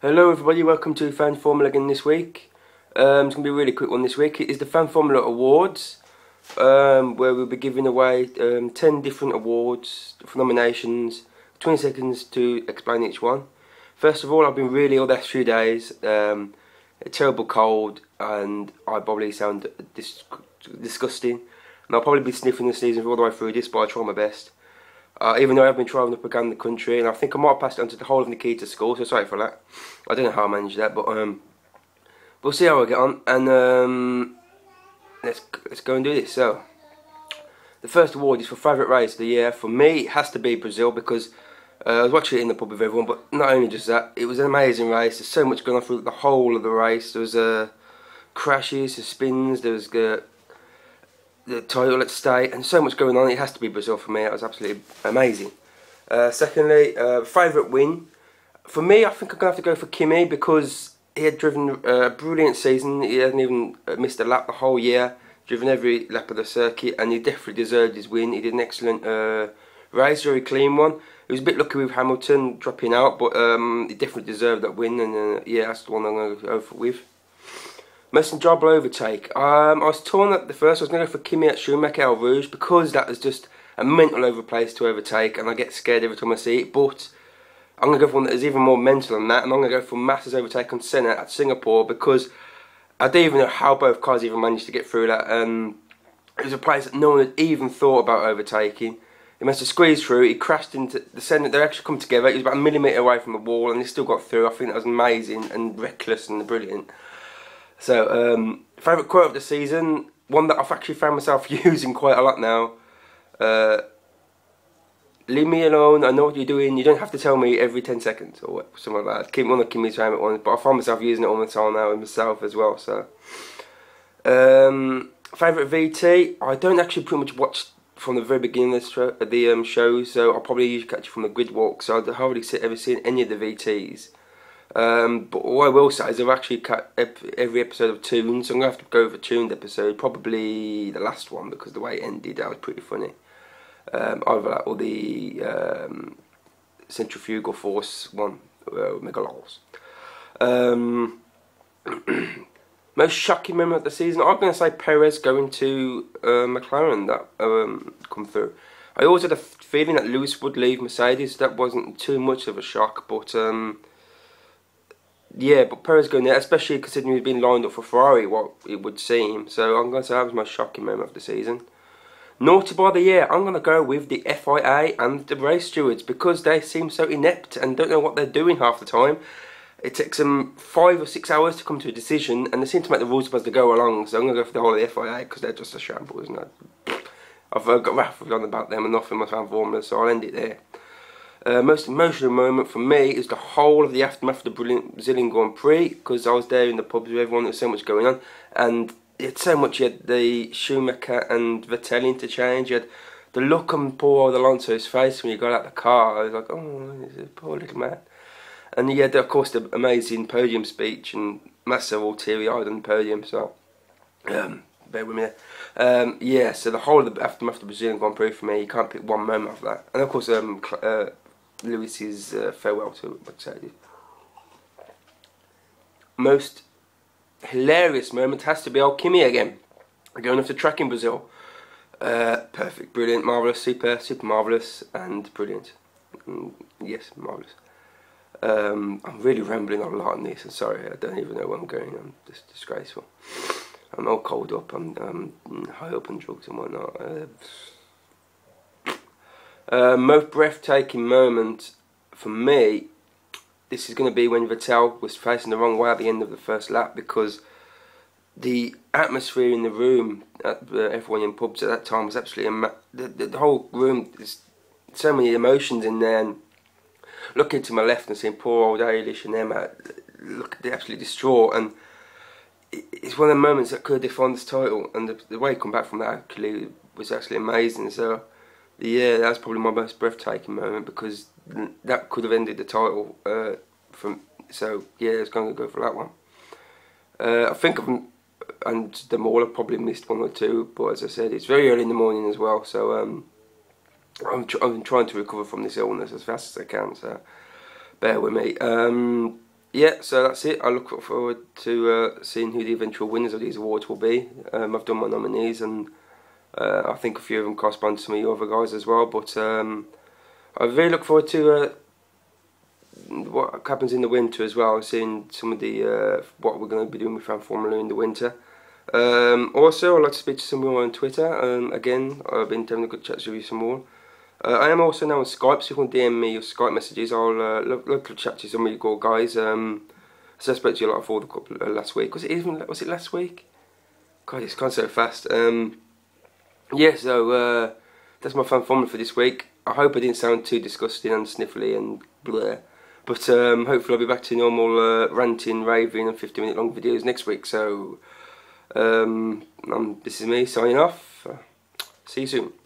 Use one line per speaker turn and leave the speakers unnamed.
Hello everybody, welcome to Fan Formula again this week. It's going to be a really quick one this week. It is the Fan Formula Awards, where we'll be giving away 10 different awards for nominations, 20 seconds to explain each one. First of all, I've been really ill the last few days, a terrible cold, and I probably sound disgusting, and I'll probably be sniffing the sneezing all the way through this, but I'll try my best. Even though I've been travelling up around the country, and I think I might have passed it on to the whole of Nikita's school, so sorry for that. I don't know how I managed that, but we'll see how I get on, and let's go and do this. So, the first award is for favourite race of the year. For me, it has to be Brazil, because I was watching it in the pub with everyone, but not only just that, it was an amazing race. There's so much going on through the whole of the race. There was crashes, the spins, there was the title at stake, and so much going on. It has to be Brazil for me. It was absolutely amazing. Secondly, favourite win. For me, I think I'm going to have to go for Kimi, because he had driven a brilliant season. He hadn't even missed a lap the whole year, driven every lap of the circuit, and he definitely deserved his win. He did an excellent race, very clean one. He was a bit lucky with Hamilton dropping out, but he definitely deserved that win, and yeah, that's the one I'm going to go for with. Most enjoyable overtake. I was torn at the first. I was going to go for Kimi at Schumacher El Rouge, because that was just a mental place to overtake, and I get scared every time I see it. But I'm going to go for one that is even more mental than that, and I'm going to go for Massa's overtake on Senna at Singapore, because I don't even know how both cars even managed to get through that. It was a place that no one had even thought about overtaking. He must have squeezed through. He crashed into the Senna. They actually come together. He was about a millimetre away from the wall, and he still got through. I think that was amazing and reckless and brilliant. So, favourite quote of the season, one that I've actually found myself using quite a lot now. Leave me alone, I know what you're doing, you don't have to tell me every 10 seconds, or something like that. One of Kimmy's favourite ones, but I find myself using it all the time now with myself as well. So, favourite VT, I don't actually pretty much watch from the very beginning of the show, so I'll probably usually catch it from the grid walk, so I hardly ever seen any of the VTs. But all I will say is I've actually cut every episode of Toons, so I'm going to have to go for a tuned episode, probably the last one, because the way it ended, that was pretty funny. Either that or the Centrifugal Force one, Megalols. Most shocking moment of the season, I'm going to say Perez going to McLaren, that come through. I always had a feeling that Lewis would leave Mercedes. That wasn't too much of a shock, but yeah, but Perez going there, especially considering he's been lined up for Ferrari, what it would seem. So I'm going to say that was my shocking moment of the season. Naughty by the year, I'm going to go with the FIA and the race stewards, because they seem so inept and don't know what they're doing half the time. It takes them 5 or 6 hours to come to a decision, and they seem to make the rules supposed to go along. So I'm going to go for the whole of the FIA, because they're just a shambles. I've got raffled on about them enough in my fan formula, so I'll end it there. Most emotional moment for me is the whole of the aftermath of the brilliant Brazilian Grand Prix, because I was there in the pubs with everyone. There was so much going on, and it's so much. You had the Schumacher and Vettel interchange. You had the look on poor old Alonso's face when he got out of the car. I was like, oh, he's a poor little man. And you had, of course, the amazing podium speech, and Massa all teary-eyed on the podium. So, bear with me there. Yeah, so the whole of the aftermath of the Brazilian Grand Prix for me, you can't pick one moment of that. And of course, Lewis's farewell to Mercedes. Most hilarious moment has to be old Kimi again, going off the track in Brazil. Perfect, brilliant, marvellous, super marvellous, and brilliant. Yes, marvellous. I'm really rambling on a lot on this. I'm sorry, I don't even know where I'm going. I'm just disgraceful. I'm all cold up. I'm high up on drugs and whatnot. Most breathtaking moment for me, this is going to be when Vettel was facing the wrong way at the end of the first lap, because the atmosphere in the room at the F1 pubs at that time was absolutely the whole room. There's so many emotions in there, and looking to my left and seeing poor old Eilish and Emma, look, they're absolutely distraught, and it's one of the moments that could have defined this title, and the way he come back from that actually was actually amazing. So yeah, that's probably my most breathtaking moment, because that could have ended the title. So yeah, I was going to go for that one. I think and them all have probably missed one or two, but as I said, it's very early in the morning as well, so I'm trying to recover from this illness as fast as I can, so bear with me. yeah, so that's it. I look forward to seeing who the eventual winners of these awards will be. I've done my nominees, and I think a few of them correspond to some of you other guys as well. But I really look forward to what happens in the winter as well. Seeing some of the what we're going to be doing with Fan Formula in the winter. Also, I'd like to speak to some more on Twitter. Again, I've been having a good chat with you some more. I am also now on Skype, so you can DM me your Skype messages. I'll love to chat to some of you good guys. So I spoke to you a lot for the couple last week. Was it last week? God, it's gone so fast. Yeah, so that's my Fan Formula for this week. I hope I didn't sound too disgusting and sniffly and bleh. But hopefully I'll be back to normal ranting, raving and 50-minute long videos next week. So this is me signing off. See you soon.